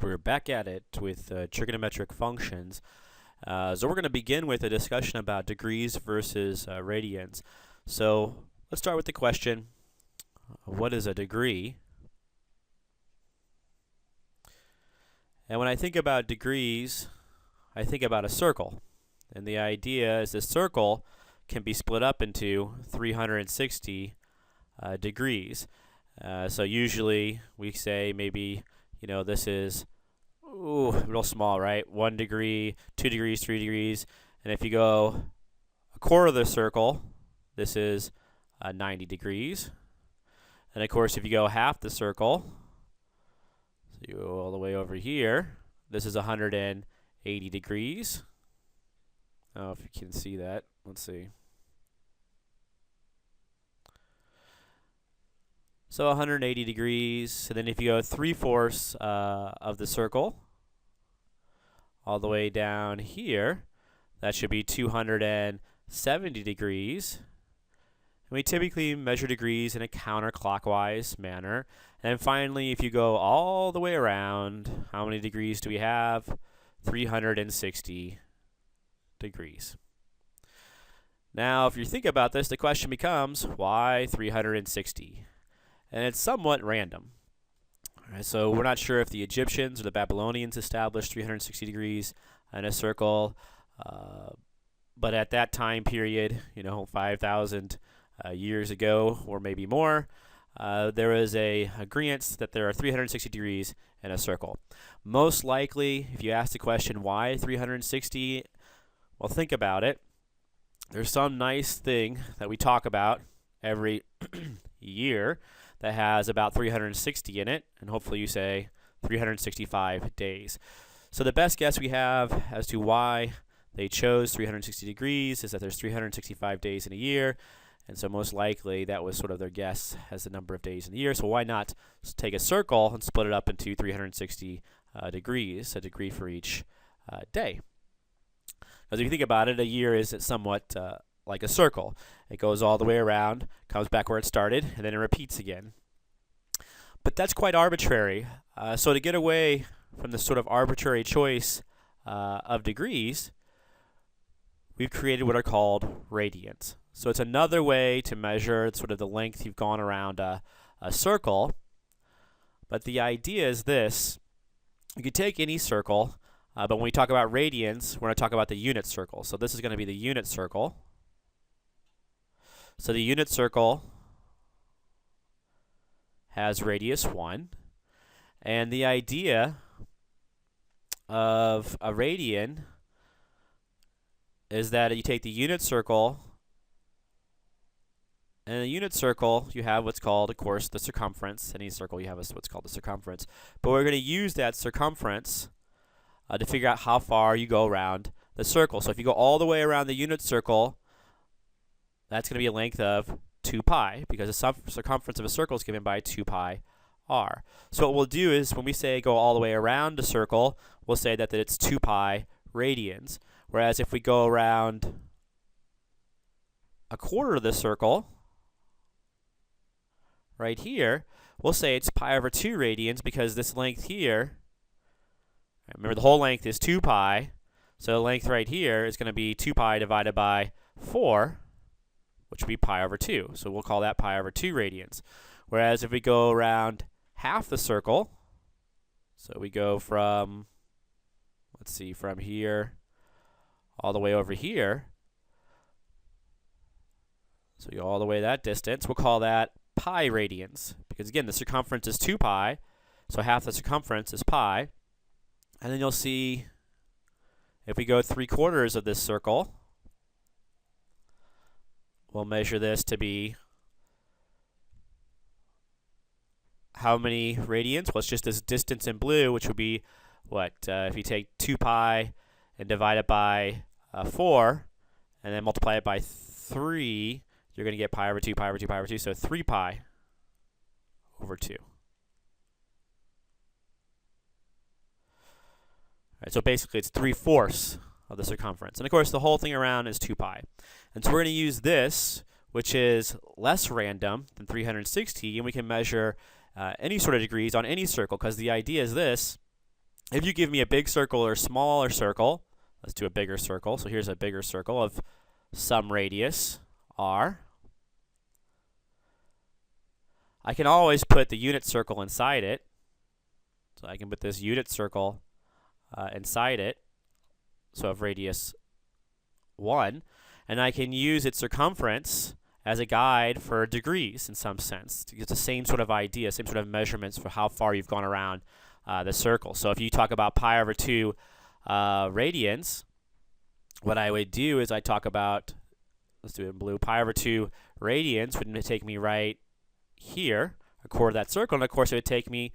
We're back at it with trigonometric functions. So we're going to begin with a discussion about degrees versus radians. So let's start with the question, what is a degree? And when I think about degrees, I think about a circle. And the idea is this circle can be split up into 360 degrees. So usually we say maybe, this is real small, right? 1 degree, 2 degrees, 3 degrees. And if you go a quarter of the circle, this is 90 degrees. And of course, if you go half the circle, so you go all the way over here, this is 180 degrees. I don't know if you can see that. Let's see. So 180 degrees, and then if you go 3/4 of the circle, all the way down here, that should be 270 degrees. And we typically measure degrees in a counterclockwise manner. And then finally, if you go all the way around, how many degrees do we have? 360 degrees. Now, if you think about this, the question becomes, why 360? And it's somewhat random. All right, so we're not sure if the Egyptians or the Babylonians established 360 degrees in a circle, but at that time period, 5,000 years ago or maybe more, there was a agreement that there are 360 degrees in a circle. Most likely, if you ask the question, why 360? Well, think about it. There's some nice thing that we talk about every year that has about 360 in it, and hopefully you say 365 days. So the best guess we have as to why they chose 360 degrees is that there's 365 days in a year, and so most likely that was sort of their guess as the number of days in the year. So why not take a circle and split it up into 360 degrees, a degree for each day? Because if you think about it, a year is somewhat like a circle. It goes all the way around, comes back where it started, and then it repeats again. But that's quite arbitrary. So to get away from this sort of arbitrary choice of degrees, we've created what are called radians. So it's another way to measure sort of the length you've gone around a circle. But the idea is this. You could take any circle, but when we talk about radians, we're going to talk about the unit circle. So this is going to be the unit circle. So the unit circle has radius 1. And the idea of a radian is that you take the unit circle, and in the unit circle you have what's called, of course, the circumference. Any circle you have what's called the circumference. But we're going to use that circumference to figure out how far you go around the circle. So if you go all the way around the unit circle, that's going to be a length of 2 pi, because the circumference of a circle is given by 2 pi r. So what we'll do is when we say go all the way around a circle, we'll say that it's 2 pi radians. Whereas if we go around a quarter of the circle, right here, we'll say it's pi over 2 radians, because this length here, remember the whole length is 2 pi, so the length right here is going to be 2 pi divided by 4, which would be pi over 2. So we'll call that pi over 2 radians. Whereas if we go around half the circle, so we go from, let's see, from here all the way over here, so you go all the way that distance, we'll call that pi radians. Because again, the circumference is 2 pi, so half the circumference is pi. And then you'll see if we go 3/4 of this circle, we'll measure this to be how many radians? Well, it's just this distance in blue, which would be what? If you take 2 pi and divide it by 4, and then multiply it by 3, you're going to get pi over 2, pi over 2, pi over 2, so 3 pi over 2. All right, so basically it's 3/4 of the circumference. And of course, the whole thing around is 2 pi. And so we're going to use this, which is less random than 360, and we can measure any sort of degrees on any circle, because the idea is this. If you give me a big circle or a smaller circle, let's do a bigger circle. So here's a bigger circle of some radius, r. I can always put the unit circle inside it. So I can put this unit circle inside it, so of radius 1, and I can use its circumference as a guide for degrees in some sense. It's the same sort of idea, same sort of measurements for how far you've gone around the circle. So if you talk about pi over 2 radians, what I would do is I talk about, let's do it in blue, pi over 2 radians would take me right here, a quarter of that circle, and of course it would take me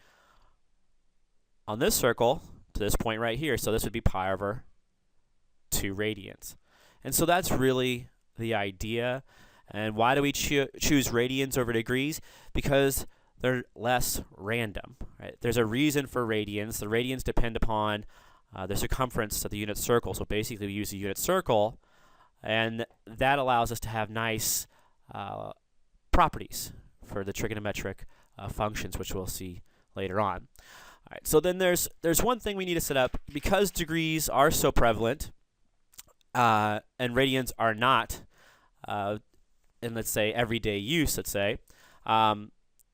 on this circle to this point right here. So this would be pi over 2 radians. And so that's really the idea. And why do we choose radians over degrees? Because they're less random. Right? There's a reason for radians. The radians depend upon the circumference of the unit circle. So basically we use the unit circle, and that allows us to have nice properties for the trigonometric functions, which we'll see later on. All right, so then there's one thing we need to set up. Because degrees are so prevalent and radians are not in, let's say, everyday use, let's say,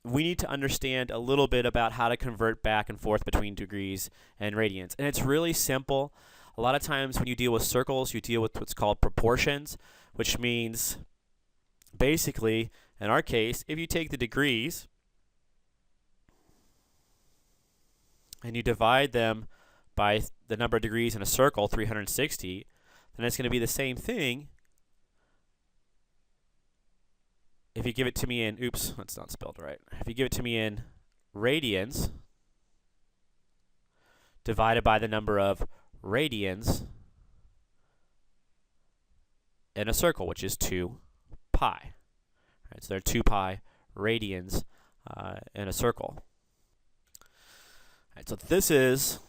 we need to understand a little bit about how to convert back and forth between degrees and radians. And it's really simple. A lot of times when you deal with circles, you deal with what's called proportions, which means basically, in our case, if you take the degrees and you divide them by the number of degrees in a circle, 360, then it's going to be the same thing if you give it to me in, oops, that's not spelled right. If you give it to me in radians divided by the number of radians in a circle, which is 2 pi. Right, so there are 2 pi radians in a circle. Right, so this is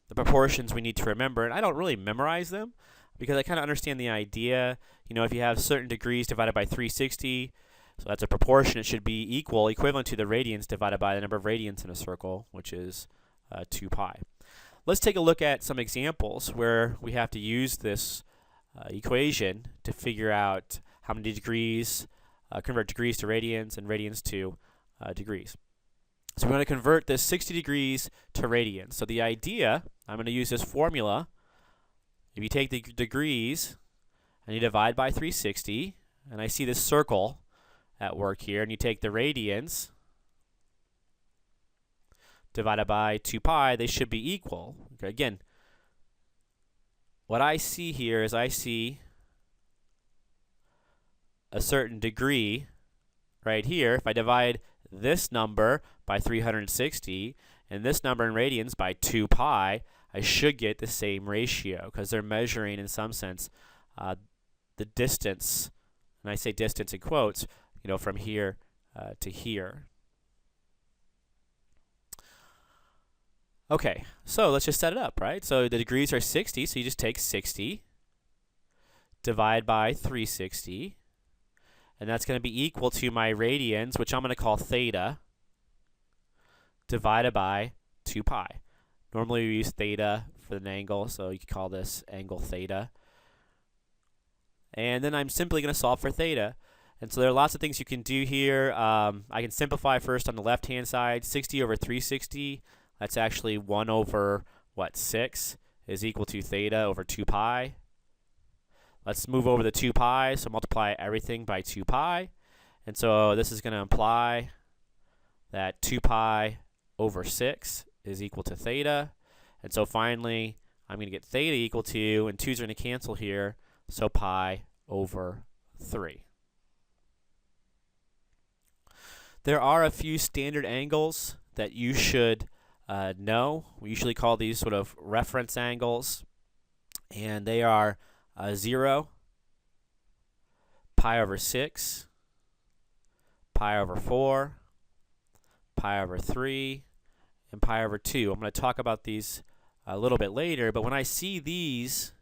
the proportions we need to remember, and I don't really memorize them because I kind of understand the idea. You know, if you have certain degrees divided by 360, so that's a proportion, it should be equivalent to the radians divided by the number of radians in a circle, which is 2 pi. Let's take a look at some examples where we have to use this equation to figure out how many degrees, convert degrees to radians and radians to degrees. So we're going to convert this 60 degrees to radians. So the idea, I'm going to use this formula. If you take the degrees and you divide by 360, and I see this circle at work here, and you take the radians divided by 2 pi, they should be equal. Okay, again, what I see here is I see a certain degree right here. If I divide this number by 360 and this number in radians by 2 pi, I should get the same ratio because they're measuring in some sense the distance, and I say distance in quotes, you know, from here to here. Okay, so let's just set it up, right? So the degrees are 60, so you just take 60, divide by 360, and that's going to be equal to my radians, which I'm going to call theta, divided by 2 pi. Normally we use theta for an angle, so you could call this angle theta. And then I'm simply going to solve for theta. And so there are lots of things you can do here. I can simplify first on the left-hand side. 60 over 360, that's actually 1 over, 6 is equal to theta over 2 pi. Let's move over the 2 pi, so multiply everything by 2 pi. And so this is going to imply that 2 pi over 6 is equal to theta. And so finally, I'm going to get theta equal to, and 2's are going to cancel here, so pi over 3. There are a few standard angles that you should know. We usually call these sort of reference angles, and they are 0, pi over 6, pi over 4, pi over 3, and pi over 2. I'm going to talk about these a little bit later, but when I see these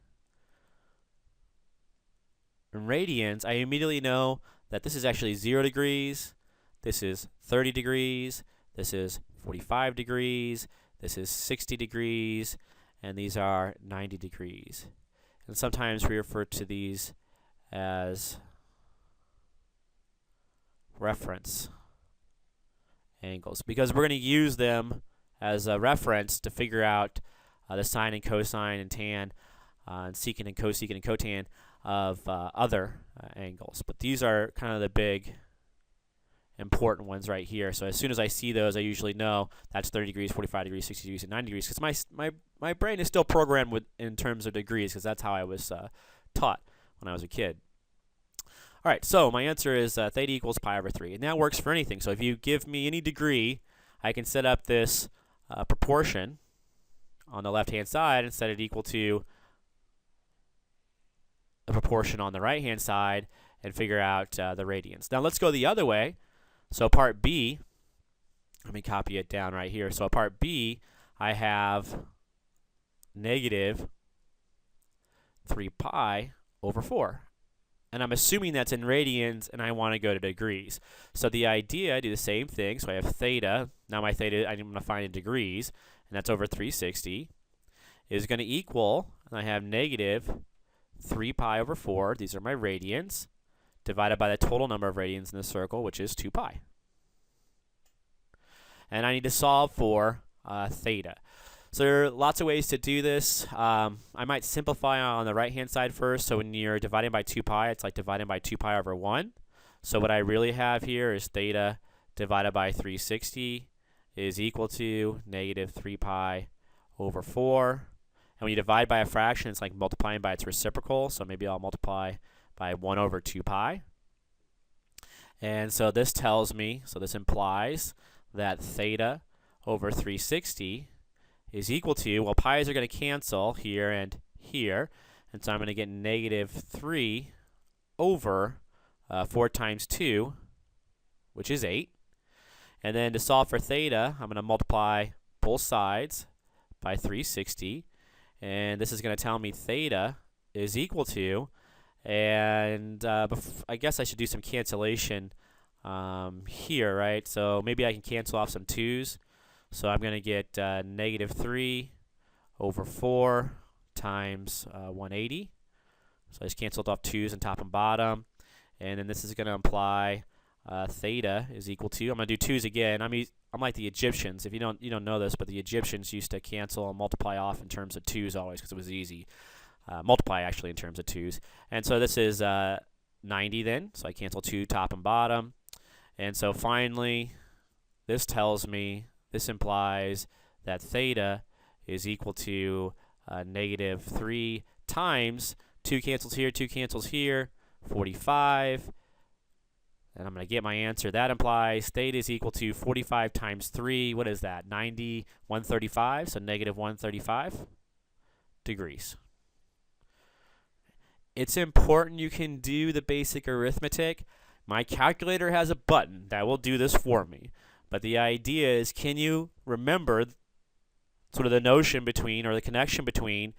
in radians, I immediately know that this is actually 0 degrees, this is 30 degrees, this is 45 degrees, This is 60 degrees, and these are 90 degrees. And sometimes we refer to these as reference angles because we're going to use them as a reference to figure out the sine and cosine and tan and secant and cotan of other angles. But these are kind of the big important ones right here. So as soon as I see those, I usually know that's 30 degrees, 45 degrees, 60 degrees, and 90 degrees because my brain is still programmed in terms of degrees because that's how I was taught when I was a kid. All right, so my answer is theta equals pi over 3. And that works for anything. So if you give me any degree, I can set up this proportion on the left-hand side and set it equal to a proportion on the right-hand side and figure out the radians. Now let's go the other way. So part B, let me copy it down right here. So part B, I have negative 3 pi over 4. And I'm assuming that's in radians, and I want to go to degrees. So the idea, I do the same thing. So I have theta. Now my theta, I'm going to find in degrees, and that's over 360, is going to equal, and I have negative 3 pi over 4. These are my radians, divided by the total number of radians in the circle, which is 2 pi. And I need to solve for theta. So there are lots of ways to do this. I might simplify on the right-hand side first. So when you're dividing by 2 pi, it's like dividing by 2 pi over 1. So what I really have here is theta divided by 360 is equal to negative 3 pi over 4. And when you divide by a fraction, it's like multiplying by its reciprocal. So maybe I'll multiply by 1 over 2 pi. And so this tells me, so this implies that theta over 360 is equal to, well, pi's are going to cancel here and here. And so I'm going to get negative 3 over 4 times 2, which is 8. And then to solve for theta, I'm going to multiply both sides by 360. And this is going to tell me theta is equal to, and I guess I should do some cancellation here, right? So maybe I can cancel off some 2's. So I'm going to get negative 3 over 4 times 180. So I just canceled off 2's on top and bottom. And then this is going to imply theta is equal to, I'm going to do 2's again. I'm like the Egyptians. If you don't know this, but the Egyptians used to cancel and multiply off in terms of 2's always because it was easy. Multiply actually in terms of 2's. And so this is 90 then. So I cancel 2 top and bottom. And so finally, this tells me, this implies that theta is equal to negative 3 times 2 cancels here, 2 cancels here, 45. And I'm going to get my answer. That implies theta is equal to 45 times 3. What is that? 90, 135. So negative 135 degrees. It's important you can do the basic arithmetic. My calculator has a button that will do this for me. But the idea is, can you remember sort of the notion between, or the connection between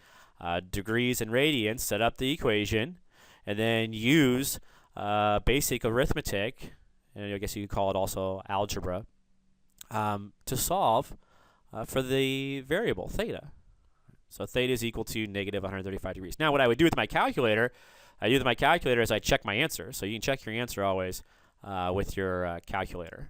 degrees and radians, set up the equation, and then use basic arithmetic, and I guess you could call it also algebra, to solve for the variable theta. So theta is equal to negative 135 degrees. Now what I would do with my calculator, is I check my answer. So you can check your answer always with your calculator.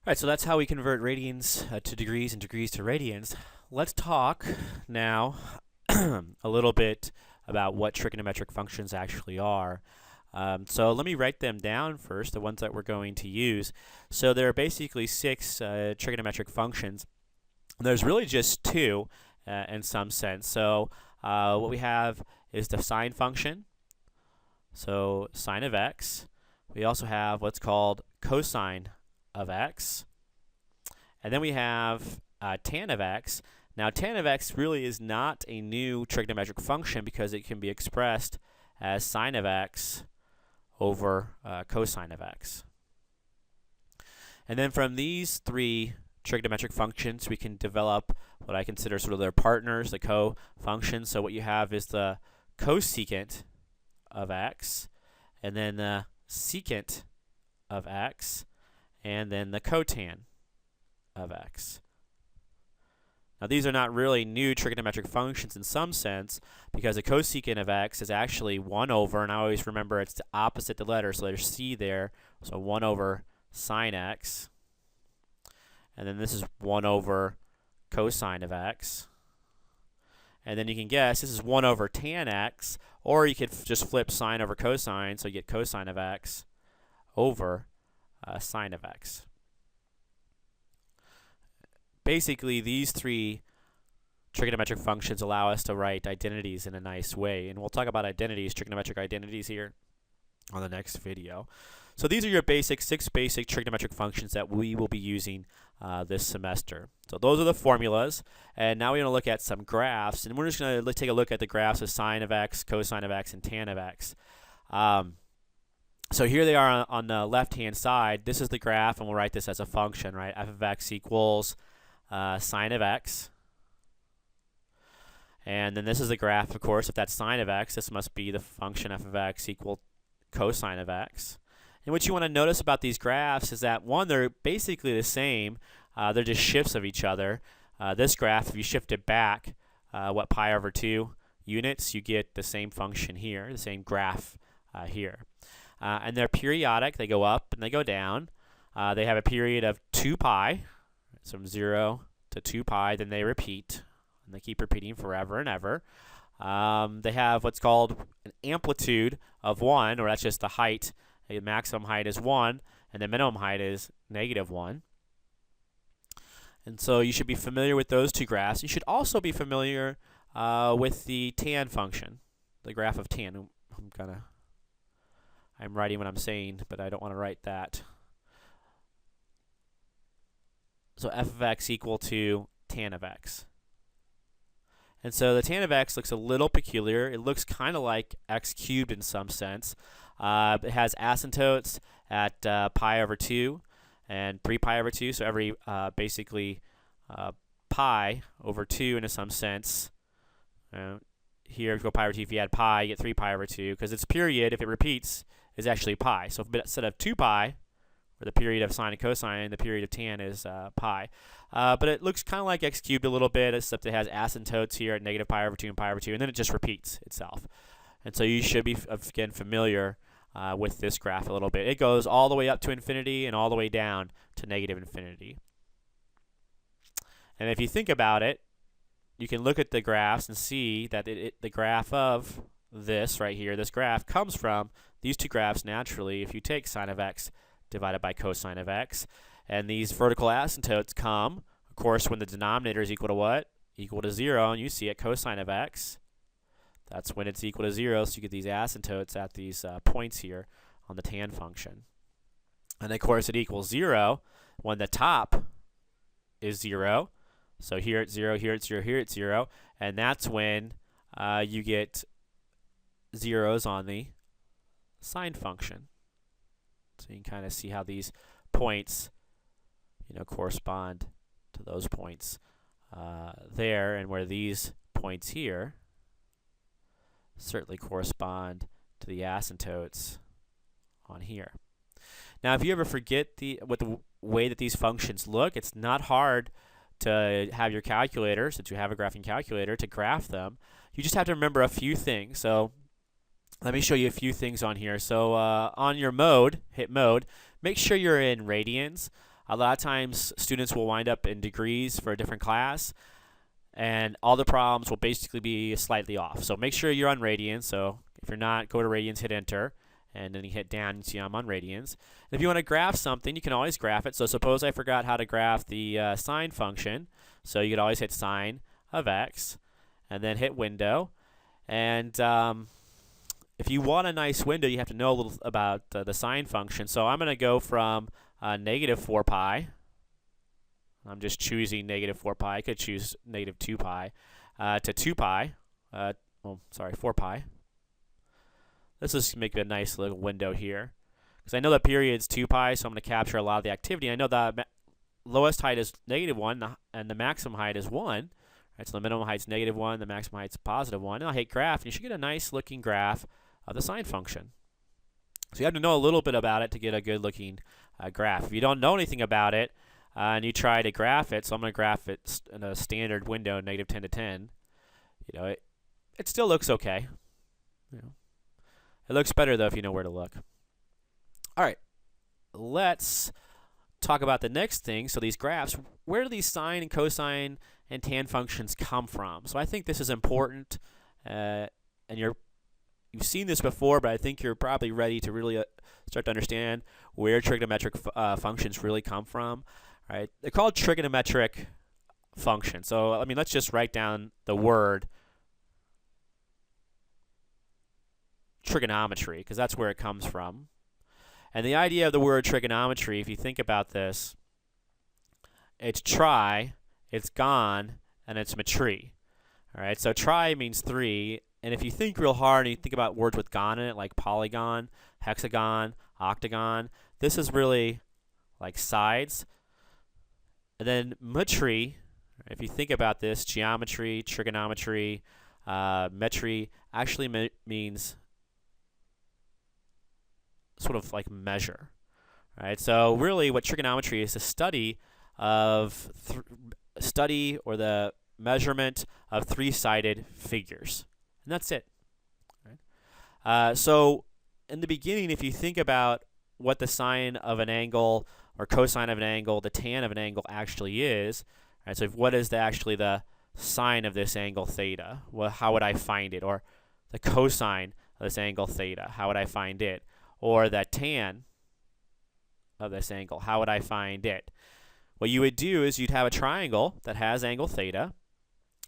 All right, so that's how we convert radians to degrees and degrees to radians. Let's talk now a little bit about what trigonometric functions actually are. So let me write them down first, the ones that we're going to use. So there are basically 6 trigonometric functions. There's really just 2 in some sense. So what we have is the sine function, so sine of x. We also have what's called cosine of x. And then we have tan of x. Now tan of x really is not a new trigonometric function because it can be expressed as sine of x over cosine of x. And then from these 3 trigonometric functions, we can develop what I consider sort of their partners, the co-functions. So what you have is the cosecant of x, and then the secant of x, and then the cotan of x. Now these are not really new trigonometric functions in some sense, because the cosecant of x is actually 1 over, and I always remember it's opposite the letter, so there's c there, so 1 over sine x. And then this is 1 over cosine of x. And then you can guess this is 1 over tan x, or you could just flip sine over cosine, so you get cosine of x over sine of x. Basically, these three trigonometric functions allow us to write identities in a nice way. And we'll talk about identities, trigonometric identities here on the next video. So these are your six basic trigonometric functions that we will be using this semester. So those are the formulas. And now we're going to look at some graphs. And we're just going to take a look at the graphs of sine of x, cosine of x, and tan of x. So here they are on the left-hand side. This is the graph, and we'll write this as a function, right? F of x equals sine of x. And then this is the graph, of course. If that's sine of x, this must be the function f of x equal cosine of x. And what you want to notice about these graphs is that, one, they're basically the same. They're just shifts of each other. This graph, if you shift it back, pi over 2 units, you get the same function here, the same graph here. And they're periodic. They go up and they go down. They have a period of 2 pi. From 0 to 2 pi, then they repeat, and they keep repeating forever and ever. They have what's called an amplitude of 1, or that's just the height. The maximum height is 1, and the minimum height is -1. And so you should be familiar with those two graphs. You should also be familiar with the tan function, the graph of tan. I'm writing what I'm saying, but I don't want to write that. So f of x equal to tan of x. And so the tan of x looks a little peculiar. It looks kind of like x cubed in some sense. It has asymptotes at pi over 2 and 3 pi over 2. So every basically pi over 2 in some sense. Here, if you go pi over 2, if you add pi, you get 3 pi over 2. Because its period, if it repeats, is actually pi. So instead of 2 pi, where the period of sine and cosine, the period of tan is pi. But it looks kind of like x cubed a little bit, except it has asymptotes here at -pi over 2 and pi over 2, and then it just repeats itself. And so you should be, again, familiar with this graph a little bit. It goes all the way up to infinity and all the way down to -infinity. And if you think about it, you can look at the graphs and see that the graph of this right here, this graph, comes from these two graphs naturally. If you take sine of x divided by cosine of x, and these vertical asymptotes come, of course, when the denominator is equal to what? Equal to 0, and you see at cosine of x, that's when it's equal to 0, so you get these asymptotes at these points here on the tan function. And of course it equals 0 when the top is 0, so here it's 0, here it's 0, here it's 0, and that's when you get zeros on the sine function. So you can kind of see how these points, correspond to those points there, and where these points here certainly correspond to the asymptotes on here. Now, if you ever forget the way that these functions look, it's not hard to have your calculator, since you have a graphing calculator, to graph them. You just have to remember a few things. So let me show you a few things on here. So on your mode, hit mode, make sure you're in radians. A lot of times students will wind up in degrees for a different class, and all the problems will basically be slightly off. So make sure you're on radians. So if you're not, go to radians, hit enter, and then you hit down and see I'm on radians. And if you want to graph something, you can always graph it. So suppose I forgot how to graph the sine function. So you could always hit sine of x, and then hit window. And if you want a nice window, you have to know a little about the sine function. So I'm going to go from -4 pi. I'm just choosing -4 pi. I could choose -2 pi to 2 pi. 4 pi. Let's just make a nice little window here, because I know the period's 2 pi, so I'm going to capture a lot of the activity. I know the lowest height is -1, and the maximum height is 1. Right, so the minimum height's -1, the maximum height's +1. And I'll hit graph, and you should get a nice looking graph of the sine function. So you have to know a little bit about it to get a good looking graph. If you don't know anything about it, and you try to graph it, so I'm going to graph it in a standard window, -10 to 10, you know, it still looks okay. You know, it looks better, though, if you know where to look. All right, let's talk about the next thing. So these graphs, where do these sine and cosine and tan functions come from? So I think this is important, and you've seen this before, but I think you're probably ready to really start to understand where trigonometric functions really come from. Right? They're called trigonometric functions. So I mean, let's just write down the word trigonometry, because that's where it comes from. And the idea of the word trigonometry, if you think about this, it's tri, it's gon, and it's metry. All right, so tri means 3, and if you think real hard and you think about words with gon in it, like polygon, hexagon, octagon, this is really like sides. And then metry, if you think about this, geometry, trigonometry, metry actually means sort of like measure, right? So really, what trigonometry is the study of or the measurement of three-sided figures, and that's it. Right? So in the beginning, if you think about what the sine of an angle or cosine of an angle, the tan of an angle actually is, right? So what is actually the sine of this angle theta? Well, how would I find it? Or the cosine of this angle theta, how would I find it? Or the tan of this angle, how would I find it? What you would do is you'd have a triangle that has angle theta,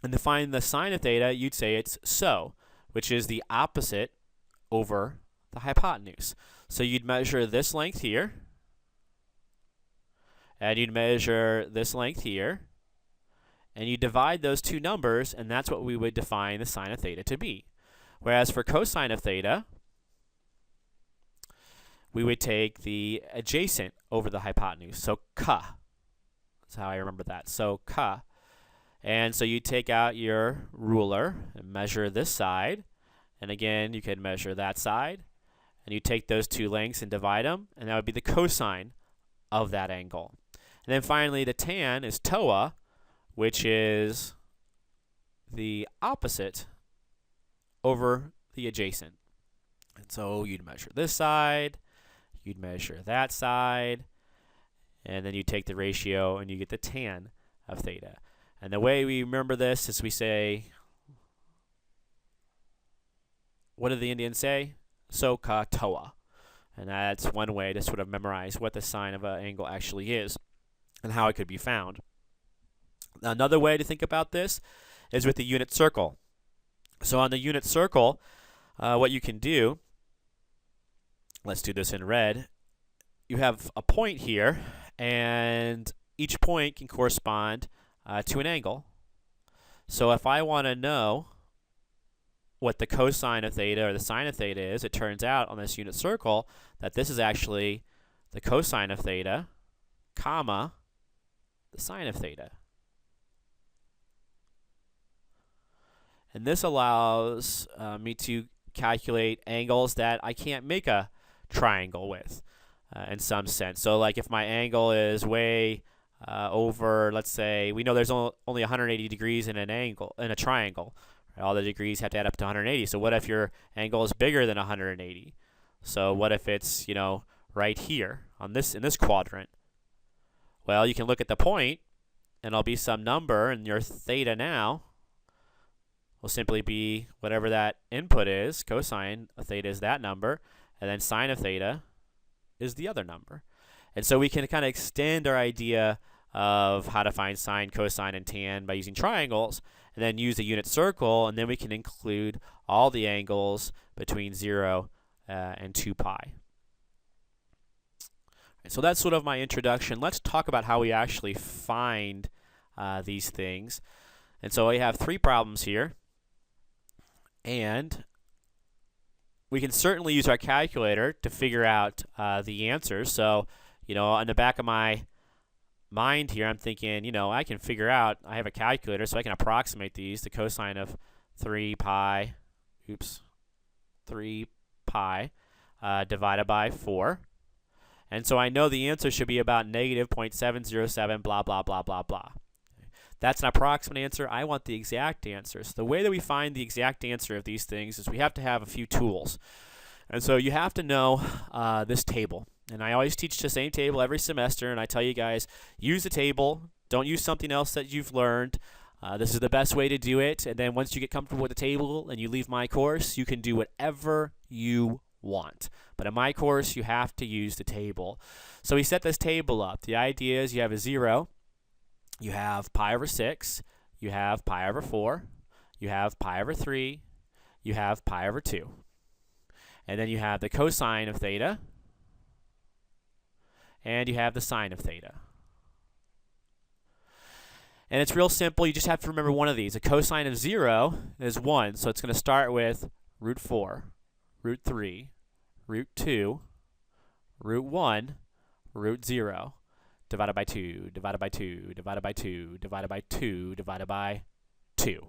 and to find the sine of theta, you'd say it's so, which is the opposite over the hypotenuse. So you'd measure this length here, and you'd measure this length here, and you divide those two numbers, and that's what we would define the sine of theta to be. Whereas for cosine of theta, we would take the adjacent over the hypotenuse, so ka. That's how I remember that. So ka. And so you take out your ruler and measure this side, and again, you can measure that side, and you take those two lengths and divide them, and that would be the cosine of that angle. And then finally, the tan is toa, which is the opposite over the adjacent. And so you'd measure this side, you'd measure that side, and then you take the ratio and you get the tan of theta. And the way we remember this is we say, what did the Indians say? So ka toa. And that's one way to sort of memorize what the sine of an angle actually is and how it could be found. Another way to think about this is with the unit circle. So on the unit circle, what you can do, let's do this in red. You have a point here, and each point can correspond to an angle. So if I want to know what the cosine of theta or the sine of theta is, it turns out on this unit circle that this is actually the cosine of theta, comma, the sine of theta. And this allows me to calculate angles that I can't make a triangle with in some sense. So like if my angle is way over, let's say, we know there's only 180 degrees in an angle, in a triangle. Right? All the degrees have to add up to 180. So what if your angle is bigger than 180? So what if it's, you know, right here on this, in this quadrant? Well, you can look at the point, and it'll be some number, and your theta now will simply be whatever that input is. Cosine of theta is that number, and then sine of theta is the other number. And so we can kind of extend our idea of how to find sine, cosine, and tan by using triangles, and then use a unit circle, and then we can include all the angles between 0 and 2 pi. And so that's sort of my introduction. Let's talk about how we actually find these things. And so we have 3 problems here. And we can certainly use our calculator to figure out the answers. So, you know, on the back of my mind here, I'm thinking, you know, I can figure out, I have a calculator, so I can approximate these. The cosine of 3 pi divided by 4. And so I know the answer should be about negative 0.707 blah, blah, blah, blah, blah. That's an approximate answer. I want the exact answer. So the way that we find the exact answer of these things is we have to have a few tools. And so you have to know this table. And I always teach the same table every semester, and I tell you guys, use the table. Don't use something else that you've learned. This is the best way to do it. And then once you get comfortable with the table and you leave my course, you can do whatever you want. But in my course, you have to use the table. So we set this table up. The idea is you have a 0, you have pi over 6, you have pi over 4, you have pi over 3, you have pi over 2. And then you have the cosine of theta, and you have the sine of theta. And it's real simple. You just have to remember one of these. A cosine of 0 is 1, so it's going to start with root 4, root 3, root 2, root 1, root 0, divided by 2, divided by 2, divided by 2, divided by 2, divided by 2.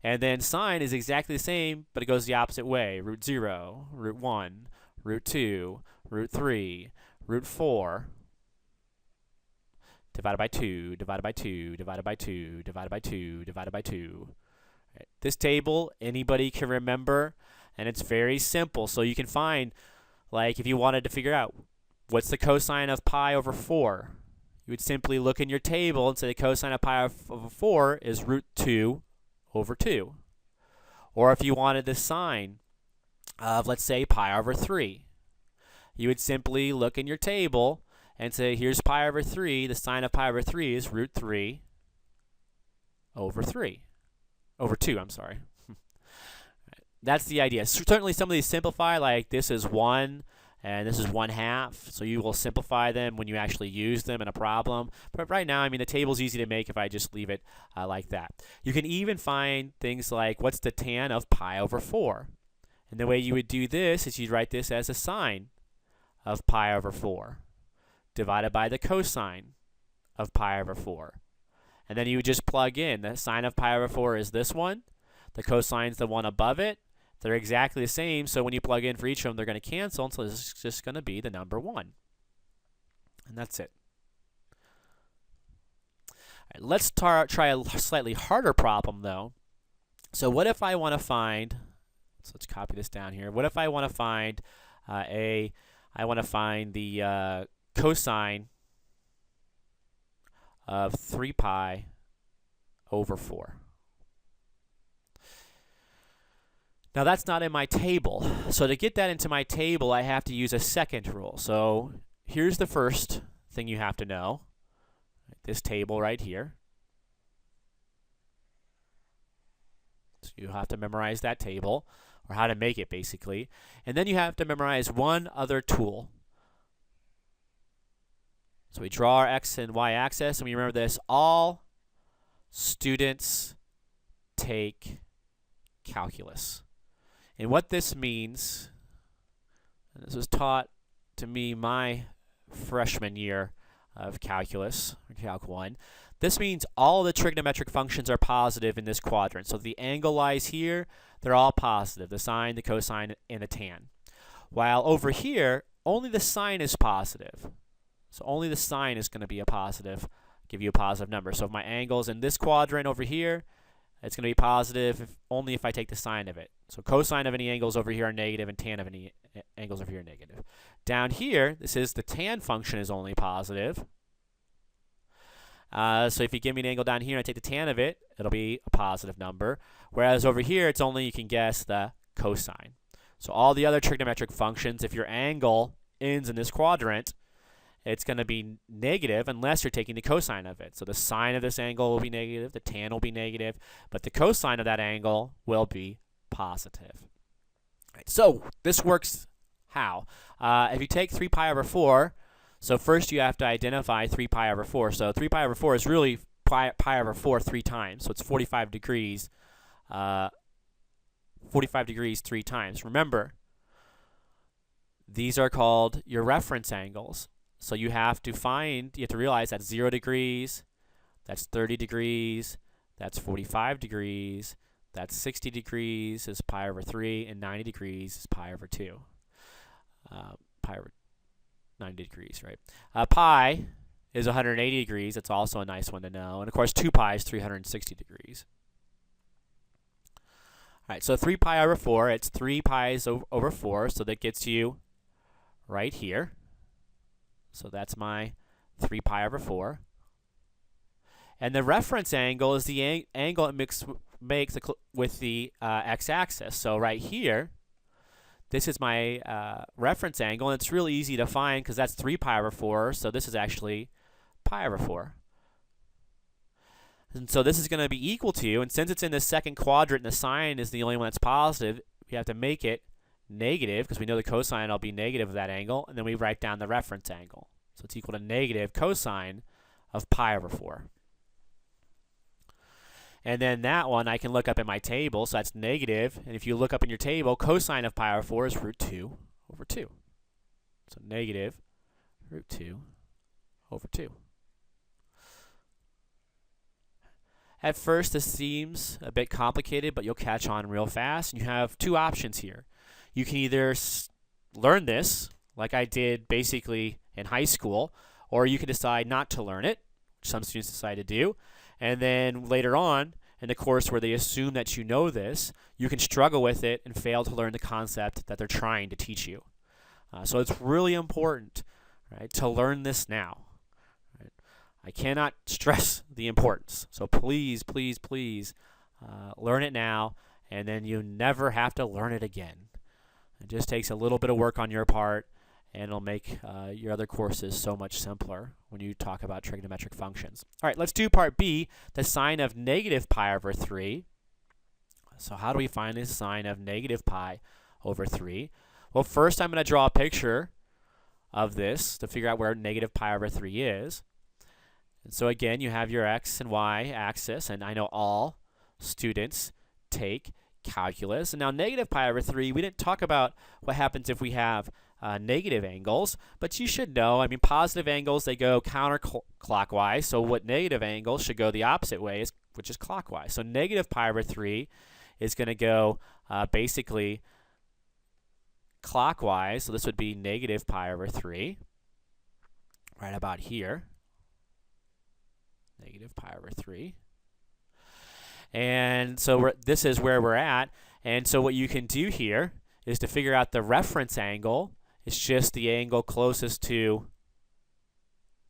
And then sine is exactly the same, but it goes the opposite way. Root 0, root 1, root 2, root 3, root 4, divided by 2, divided by 2, divided by 2, divided by 2, divided by 2. Right. This table, anybody can remember, and it's very simple. So you can find, like, if you wanted to figure out what's the cosine of pi over 4, you would simply look in your table and say the cosine of pi over 4 is root 2 over 2. Or if you wanted the sine of, let's say, pi over 3, you would simply look in your table and say, here's pi over 3. The sine of pi over 3 is root 3 over 3. Over 2, I'm sorry. That's the idea. Certainly some of these simplify, like this is 1 and this is 1/2. So you will simplify them when you actually use them in a problem. But right now, I mean, the table's easy to make if I just leave it like that. You can even find things like, what's the tan of pi over 4? And the way you would do this is you'd write this as a sine of pi over 4 divided by the cosine of pi over 4. And then you would just plug in. The sine of pi over 4 is this one. The cosine's the one above it. They're exactly the same, so when you plug in for each of them, they're going to cancel, and so this is just going to be the number 1. And that's it. All right, let's try a slightly harder problem, though. So what if I want to find, so let's copy this down here. What if I want to find the cosine of 3 pi over 4? Now that's not in my table. So to get that into my table, I have to use a second rule. So here's the first thing you have to know. This table right here. So you have to memorize that table, or how to make it basically. And then you have to memorize one other tool. So we draw our x and y axis, and we remember this. All students take calculus. And what this means, and this was taught to me my freshman year of calculus, or Calc 1, this means all the trigonometric functions are positive in this quadrant. So the angle lies here, they're all positive, the sine, the cosine, and the tan. While over here, only the sine is positive. So only the sine is going to be a positive, give you a positive number. So if my angle's in this quadrant over here, it's going to be positive only if I take the sine of it. So cosine of any angles over here are negative, and tan of any angles over here are negative. Down here, this is the tan function is only positive. So if you give me an angle down here and I take the tan of it, it'll be a positive number. Whereas over here, it's only, you can guess, the cosine. So all the other trigonometric functions, if your angle ends in this quadrant, it's going to be negative unless you're taking the cosine of it. So the sine of this angle will be negative, the tan will be negative, but the cosine of that angle will be positive. Right, so this works how? If you take 3 pi over 4, so first you have to identify 3 pi over 4. So 3 pi over 4 is really pi over 4 3 times. So it's 45 degrees. 45 degrees 3 times. Remember, these are called your reference angles. So you have to realize that's 0 degrees, that's 30 degrees, that's 45 degrees, that's 60 degrees is pi over 3, and 90 degrees is pi over 2. 90 degrees, right? Pi is 180 degrees. That's also a nice one to know. And of course, 2 pi is 360 degrees. All right, so 3 pi over 4, it's 3 pi's over 4, so that gets you right here. So that's my 3 pi over 4. And the reference angle is the angle it makes with the x-axis. So right here, this is my reference angle, and it's really easy to find because that's 3 pi over 4, so this is actually pi over 4. And so this is going to be equal to, and since it's in the second quadrant and the sine is the only one that's positive, we have to make it negative because we know the cosine will be negative of that angle, and then we write down the reference angle. So it's equal to negative cosine of pi over 4. And then that one I can look up in my table, so that's negative, and if you look up in your table, cosine of pi over 4 is root 2 over 2. So negative root 2 over 2. At first, this seems a bit complicated, but you'll catch on real fast. And you have two options here. You can either learn this, like I did basically in high school, or you can decide not to learn it, which some students decide to do. And then later on, in the course where they assume that you know this, you can struggle with it and fail to learn the concept that they're trying to teach you. So it's really important, right, to learn this now. I cannot stress the importance. So please, please, please learn it now, and then you never have to learn it again. It just takes a little bit of work on your part, and it'll make your other courses so much simpler when you talk about trigonometric functions. All right, let's do part B, the sine of negative pi over 3. So how do we find the sine of negative pi over 3? Well, first I'm going to draw a picture of this to figure out where negative pi over 3 is. And so again, you have your x and y axis, and I know all students take calculus. And now negative pi over 3, we didn't talk about what happens if we have negative angles, but you should know, I mean, positive angles, they go counterclockwise, so what negative angles should go the opposite way, which is clockwise. So negative pi over 3 is going to go basically clockwise, so this would be negative pi over 3, right about here. Negative pi over 3. And so this is where we're at. And so what you can do here is to figure out the reference angle. It's just the angle closest to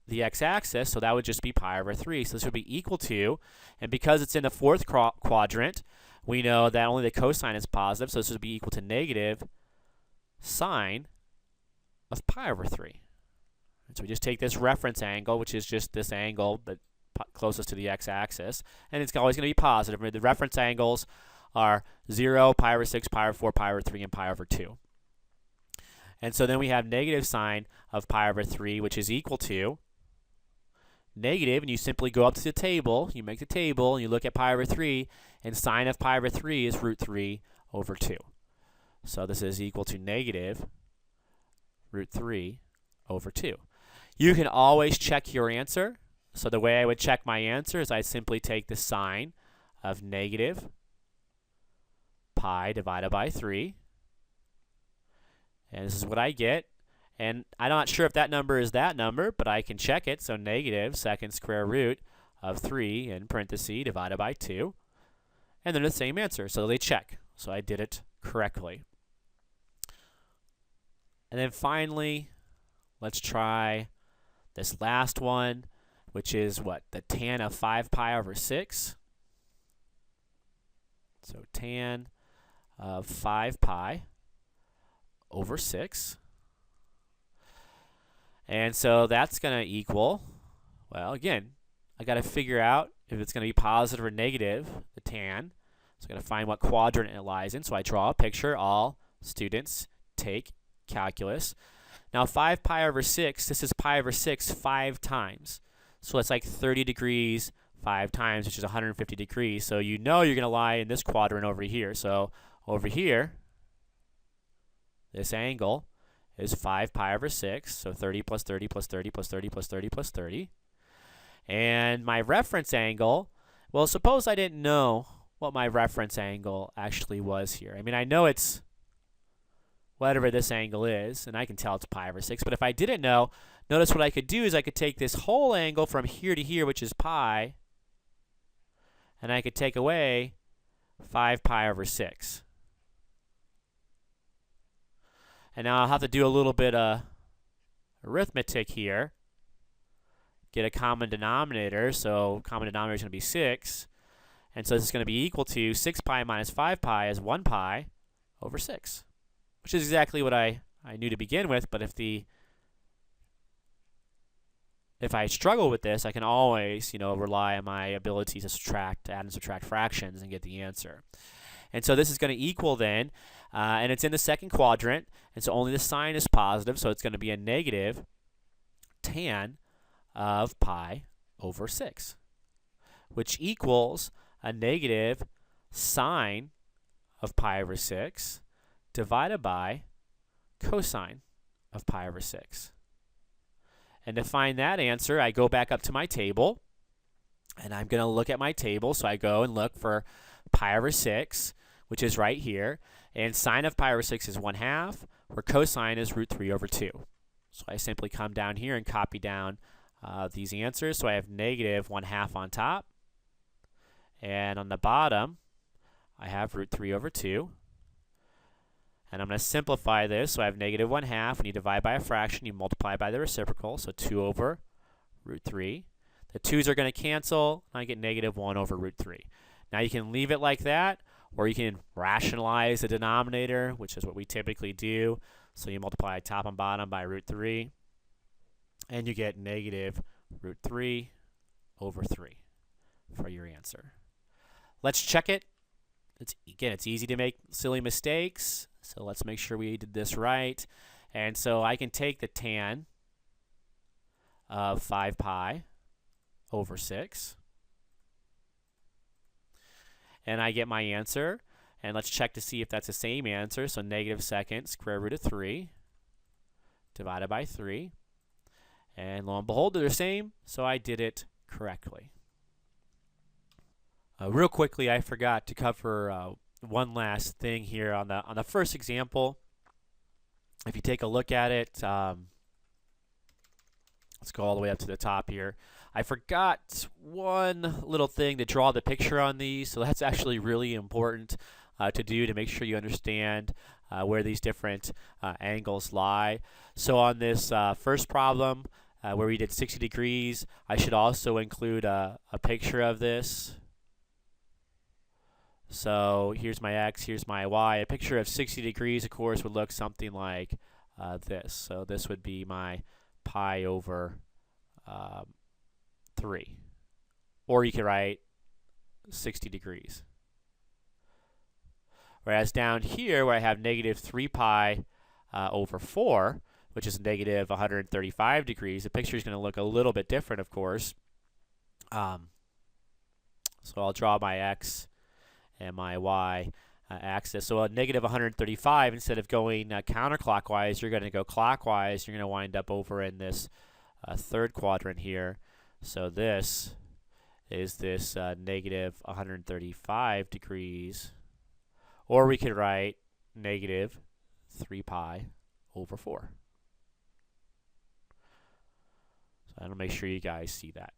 the x-axis, so that would just be pi over 3. So this would be equal to, and because it's in the fourth quadrant, we know that only the cosine is positive, so this would be equal to negative sine of pi over 3. And so we just take this reference angle, which is just this angle, but closest to the x-axis, and it's always going to be positive. The reference angles are 0, pi over 6, pi over 4, pi over 3, and pi over 2. And so then we have negative sine of pi over 3, which is equal to negative, and you simply go up to the table, you make the table, and you look at pi over 3, and sine of pi over 3 is root 3 over 2. So this is equal to negative root 3 over 2. You can always check your answer. So the way I would check my answer is I simply take the sine of negative pi divided by 3. And this is what I get. And I'm not sure if that number is that number, but I can check it. So negative second square root of 3 in parentheses divided by 2. And they're the same answer, so they check. So I did it correctly. And then finally, let's try this last one, which is what? The tan of 5 pi over 6. So tan of 5 pi over 6. And so that's going to equal, well, again, I got to figure out if it's going to be positive or negative, the tan. So I'm going to find what quadrant it lies in. So I draw a picture. All students take calculus. Now 5 pi over 6, this is pi over 6 5 times. So it's like 30 degrees 5 times, which is 150 degrees. So you know you're going to lie in this quadrant over here. So over here, this angle is 5 pi over 6. So 30 plus 30 plus 30 plus 30 plus 30 plus 30. And my reference angle, well, suppose I didn't know what my reference angle actually was here. I mean, I know it's whatever this angle is, and I can tell it's pi over 6. But if I didn't know, notice what I could do is I could take this whole angle from here to here, which is pi, and I could take away 5 pi over 6. And now I'll have to do a little bit of arithmetic here. Get a common denominator, so common denominator is going to be 6. And so this is going to be equal to 6 pi minus 5 pi is 1 pi over 6, which is exactly what I knew to begin with. But if I struggle with this, I can always, rely on my ability to add and subtract fractions and get the answer. And so this is going to equal then, and it's in the second quadrant, and so only the sign is positive, so it's going to be a negative tan of pi over 6, which equals a negative sine of pi over 6 divided by cosine of pi over 6. And to find that answer, I go back up to my table, and I'm going to look at my table. So I go and look for pi over 6, which is right here, and sine of pi over 6 is 1/2, where cosine is root 3 over 2. So I simply come down here and copy down these answers. So I have negative 1/2 on top, and on the bottom, I have root 3 over 2. And I'm going to simplify this. So I have negative 1/2. When you divide by a fraction, you multiply by the reciprocal. So 2 over root 3. The 2's are going to cancel, and I get negative 1 over root 3. Now you can leave it like that, or you can rationalize the denominator, which is what we typically do. So you multiply top and bottom by root 3, and you get negative root 3 over 3 for your answer. Let's check it. It's easy to make silly mistakes, so let's make sure we did this right. And so I can take the tan of 5 pi over 6, and I get my answer. And let's check to see if that's the same answer. So negative second square root of 3 divided by 3. And lo and behold, they're the same, so I did it correctly. Real quickly, I forgot to cover one last thing here on the first example. If you take a look at it, let's go all the way up to the top here. I forgot one little thing to draw the picture on these, so that's actually really important to do to make sure you understand where these different angles lie. So on this first problem, where we did 60 degrees, I should also include a picture of this. So here's my x, here's my y. A picture of 60 degrees, of course, would look something like this. So this would be my pi over 3. Or you could write 60 degrees. Whereas down here, where I have negative 3 pi over 4, which is negative 135 degrees, the picture is going to look a little bit different, of course. So I'll draw my x and my y axis. So a negative 135, instead of going counterclockwise, you're going to go clockwise. You're going to wind up over in this third quadrant here. So this is this negative 135 degrees. Or we could write negative 3 pi over 4. So I'll make sure you guys see that.